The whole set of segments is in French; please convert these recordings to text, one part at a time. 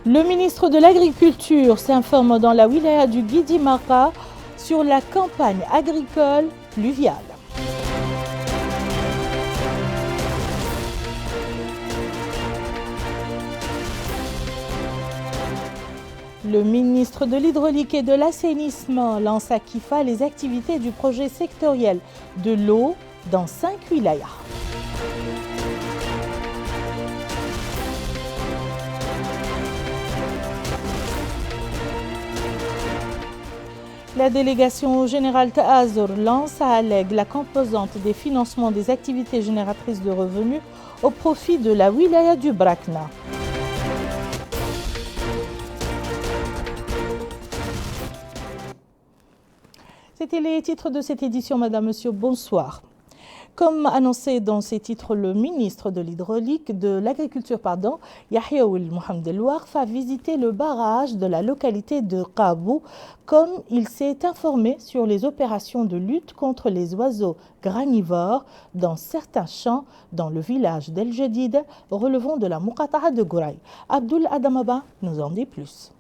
Le ministre de l'Agriculture s'informe dans la wilaya du Guidi-Mara sur la campagne agricole pluviale. Le ministre de l'Hydraulique et de l'Assainissement lance à Kifa les activités du projet sectoriel de l'eau dans 5 wilayas. La délégation générale Ta'azur lance à Alleg la composante des financements des activités génératrices de revenus au profit de la wilaya du Brakna. C'était les titres de cette édition, Madame, Monsieur, bonsoir. Comme annoncé dans ces titres, le ministre de l'Agriculture, Yahya Ould Mohamed El Ouarf, a visité le barrage de la localité de Qabou, comme il s'est informé sur les opérations de lutte contre les oiseaux granivores dans certains champs dans le village d'El Jadid, relevant de la Muqata'a de Gouraï. Abdul Adamaba nous en dit plus.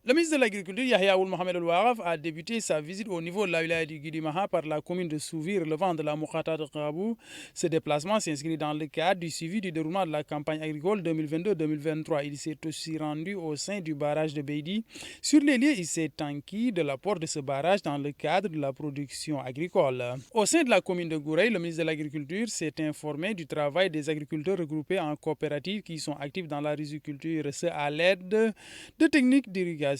Le ministre de l'Agriculture, Yahya Ould Mohamed El Ouarf, a débuté sa visite au niveau de la wilaya du Guidi-Maha par la commune de Souvir, relevant de la Muqata'a de Qabou. Ce déplacement s'inscrit dans le cadre du suivi du déroulement de la campagne agricole 2022-2023. Il s'est aussi rendu au sein du barrage de Beidi. Sur les lieux, il s'est enquis de l'apport de ce barrage dans le cadre de la production agricole. Au sein de la commune de Gouraï, le ministre de l'Agriculture s'est informé du travail des agriculteurs regroupés en coopératives qui sont actifs dans la riziculture, ce à l'aide de techniques d'irrigation.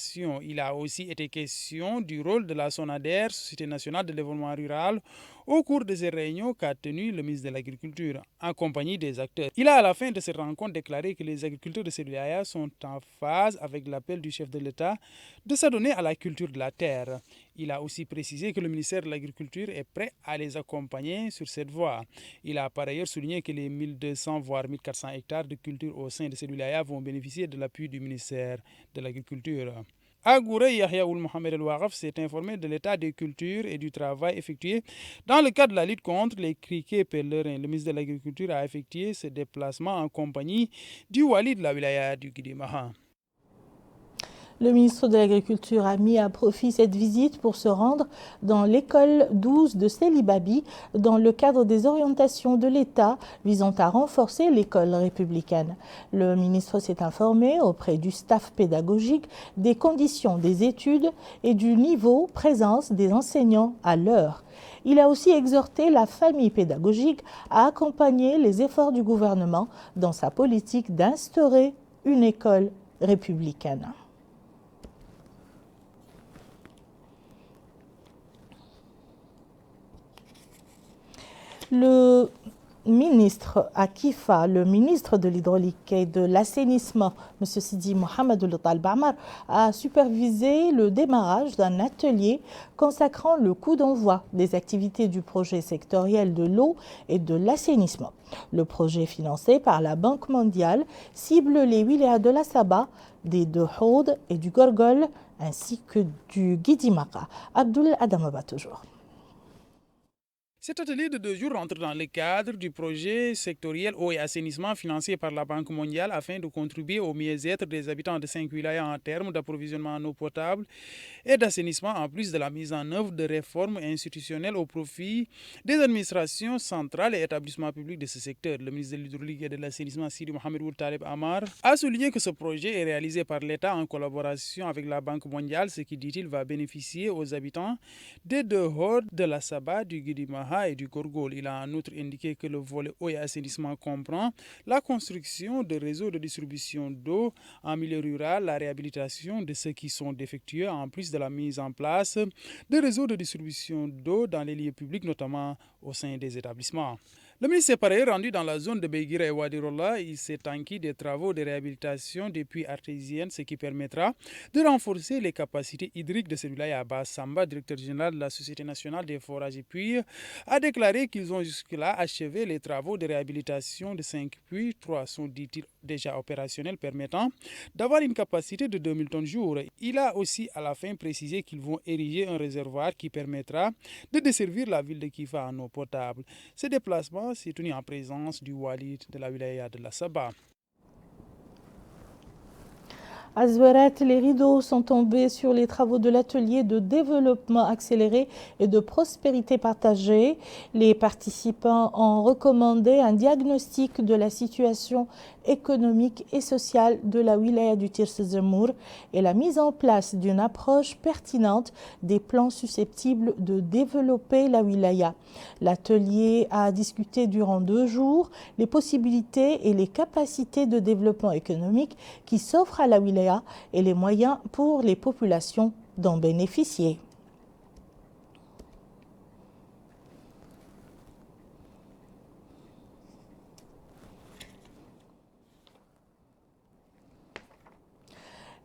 Il a aussi été question du rôle de la SONADER, Société nationale de développement rural, au cours de ces réunions qu'a tenu le ministre de l'Agriculture, en compagnie des acteurs. Il a à la fin de cette rencontre déclaré que les agriculteurs de cette wilaya sont en phase avec l'appel du chef de l'État de s'adonner à la culture de la terre. Il a aussi précisé que le ministère de l'Agriculture est prêt à les accompagner sur cette voie. Il a par ailleurs souligné que les 1200 voire 1400 hectares de culture au sein de cette wilaya vont bénéficier de l'appui du ministère de l'Agriculture. À Gouraï, Yahya Ould Mohamed El Ouarf s'est informé de l'état des cultures et du travail effectué dans le cadre de la lutte contre les criquets pèlerins. Le ministre de l'Agriculture a effectué ce déplacement en compagnie du wali de la wilaya du Guidi-Maha. Le ministre de l'Agriculture a mis à profit cette visite pour se rendre dans l'école 12 de Célibabi dans le cadre des orientations de l'État visant à renforcer l'école républicaine. Le ministre s'est informé auprès du staff pédagogique des conditions des études et du niveau présence des enseignants à l'heure. Il a aussi exhorté la famille pédagogique à accompagner les efforts du gouvernement dans sa politique d'instaurer une école républicaine. Le ministre à Kifa, le ministre de l'Hydraulique et de l'Assainissement, M. Sidi Mohamed Ould Bamar, a supervisé le démarrage d'un atelier consacrant le coup d'envoi des activités du projet sectoriel de l'eau et de l'assainissement. Le projet financé par la Banque mondiale cible les wilayas de la Saba, des Dohoud et du Gorgol, ainsi que du Guidi-Mara. Abdul Adamaba toujours. Cet atelier de 2 jours rentre dans le cadre du projet sectoriel eau et assainissement financé par la Banque mondiale afin de contribuer au mieux-être des habitants de 5 wilayas en termes d'approvisionnement en eau potable et d'assainissement, en plus de la mise en œuvre de réformes institutionnelles au profit des administrations centrales et établissements publics de ce secteur. Le ministre de l'Hydraulique et de l'Assainissement, Sidi Mohamed Ould Amar, a souligné que ce projet est réalisé par l'État en collaboration avec la Banque mondiale, ce qui, dit-il, va bénéficier aux habitants des Dohoud, de la Saba, du Guidi-Maha et du Gorgol. Il a en outre indiqué que le volet eau et assainissement comprend la construction de réseaux de distribution d'eau en milieu rural, la réhabilitation de ceux qui sont défectueux, en plus de la mise en place de réseaux de distribution d'eau dans les lieux publics, notamment au sein des établissements. Le ministre s'est par ailleurs rendu dans la zone de Beguira et Wadirolla. Il s'est enquis des travaux de réhabilitation des puits artésiennes, ce qui permettra de renforcer les capacités hydriques de celui-là. Abbas Samba, directeur général de la Société nationale des forages et puits, a déclaré qu'ils ont jusque-là achevé les travaux de réhabilitation de 5 puits. 3 sont, dit-il, déjà opérationnels, permettant d'avoir une capacité de 2000 tonnes jour. Il a aussi à la fin précisé qu'ils vont ériger un réservoir qui permettra de desservir la ville de Kifa en eau potable. Ce déplacement s'est tenu en présence du wali de la wilaya de la Saba. À Zouéret, les rideaux sont tombés sur les travaux de l'atelier de développement accéléré et de prospérité partagée. Les participants ont recommandé un diagnostic de la situation économique et sociale de la wilaya du Tirs Zemour et la mise en place d'une approche pertinente des plans susceptibles de développer la wilaya. L'atelier a discuté durant 2 jours les possibilités et les capacités de développement économique qui s'offrent à la wilaya et les moyens pour les populations d'en bénéficier.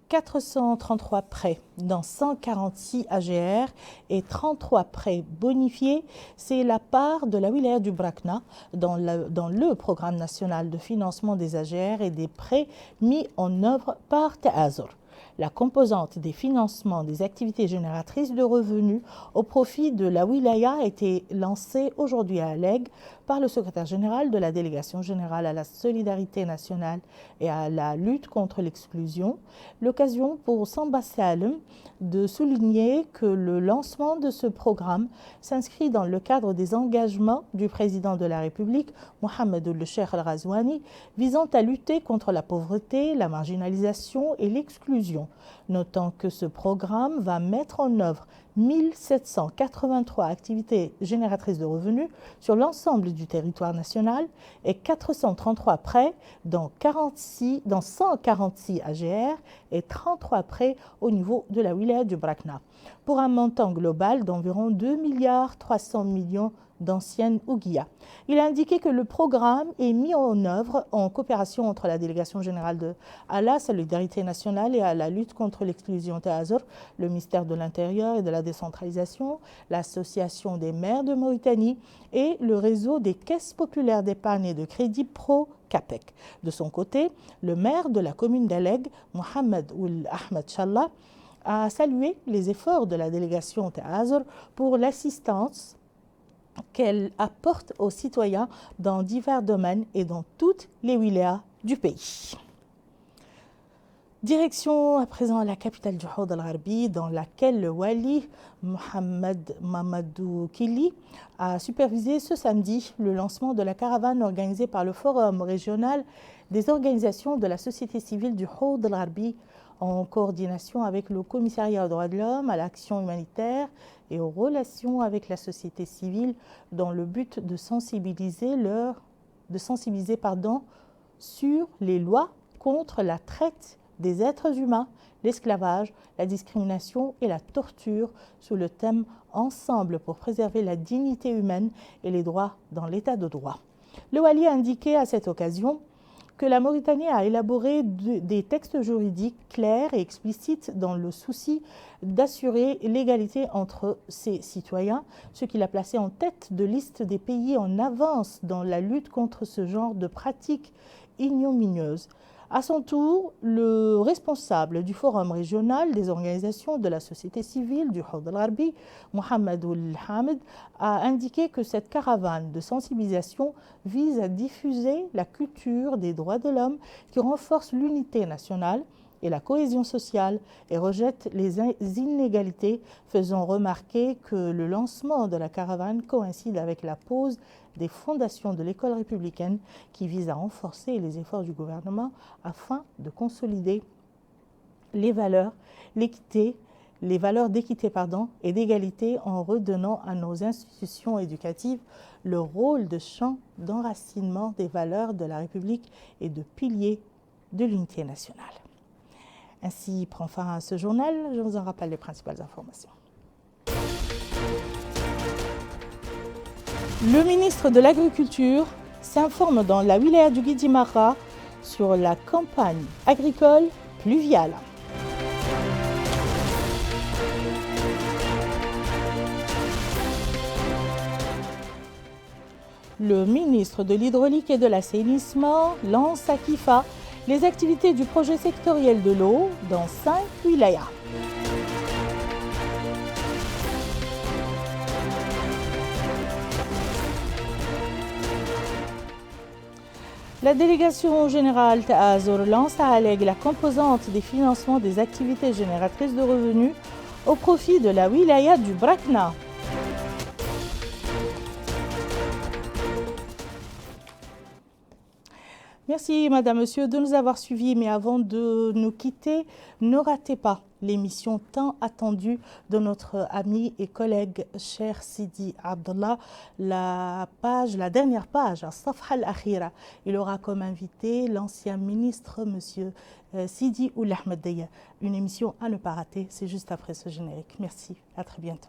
« 433 prêts dans 146 AGR et 33 prêts bonifiés, c'est la part de la wilaya du Brakna dans le programme national de financement des AGR et des prêts mis en œuvre par Ta'azur. La composante des financements des activités génératrices de revenus au profit de la wilaya a été lancée aujourd'hui à Alleg par le secrétaire général de la délégation générale à la solidarité nationale et à la lutte contre l'exclusion. L'occasion pour Samba Salem de souligner que le lancement de ce programme s'inscrit dans le cadre des engagements du président de la République, Mohamed Ould-Cheikh Al-Ghazouani, visant à lutter contre la pauvreté, la marginalisation et l'exclusion, notant que ce programme va mettre en œuvre 1783 activités génératrices de revenus sur l'ensemble du territoire national et 433 prêts dans 146 AGR et 33 prêts au niveau de la wilaya du Brakna, pour un montant global d'environ 2,3 milliards d'anciennes ouguiya. Il a indiqué que le programme est mis en œuvre en coopération entre la délégation générale à la solidarité nationale et à la lutte contre l'exclusion Ta'azur, le ministère de l'Intérieur et de la décentralisation, l'association des maires de Mauritanie et le réseau des caisses populaires d'épargne et de crédit pro-CAPEC. De son côté, le maire de la commune d'Alleg, Mohamed Ould Ahmed Challah, a salué les efforts de la délégation Ta'azur pour l'assistance qu'elle apporte aux citoyens dans divers domaines et dans toutes les wilayas du pays. Direction à présent à la capitale du Hawd al-Gharbi, dans laquelle le wali Mohamed Mamadou Kili a supervisé ce samedi le lancement de la caravane organisée par le Forum régional des organisations de la société civile du Hawd al-Gharbi en coordination avec le Commissariat aux droits de l'homme, à l'action humanitaire et aux relations avec la société civile dans le but de sensibiliser sur les lois contre la traite des êtres humains, l'esclavage, la discrimination et la torture sous le thème « Ensemble pour préserver la dignité humaine et les droits dans l'état de droit ». Le wali a indiqué à cette occasion que la Mauritanie a élaboré des textes juridiques clairs et explicites dans le souci d'assurer l'égalité entre ses citoyens, ce qui l'a placé en tête de liste des pays en avance dans la lutte contre ce genre de pratiques ignominieuses. À son tour, le responsable du Forum régional des organisations de la société civile du Hawd al-Gharbi, Mohamed Ould Hamid, a indiqué que cette caravane de sensibilisation vise à diffuser la culture des droits de l'homme qui renforce l'unité nationale et la cohésion sociale et rejette les inégalités, faisant remarquer que le lancement de la caravane coïncide avec la pose des fondations de l'école républicaine qui vise à renforcer les efforts du gouvernement afin de consolider les valeurs d'équité et d'égalité en redonnant à nos institutions éducatives le rôle de champ d'enracinement des valeurs de la République et de pilier de l'unité nationale. Ainsi prend fin ce journal. Je vous en rappelle les principales informations. Le ministre de l'Agriculture s'informe dans la wilaya du Guidimara sur la campagne agricole pluviale. Le ministre de l'Hydraulique et de l'Assainissement lance à Kifa les activités du projet sectoriel de l'eau dans 5 wilayas. La délégation générale Ta'azur lance à Alleg la composante des financements des activités génératrices de revenus au profit de la wilaya du Brakna. Merci Madame, Monsieur de nous avoir suivis, mais avant de nous quitter, ne ratez pas l'émission tant attendue de notre ami et collègue cher Sidi Abdallah, la dernière page, Safha al-Akhira. Il aura comme invité l'ancien ministre Monsieur Sidi Ould Ahmed Deya. Une émission à ne pas rater, c'est juste après ce générique. Merci, à très bientôt.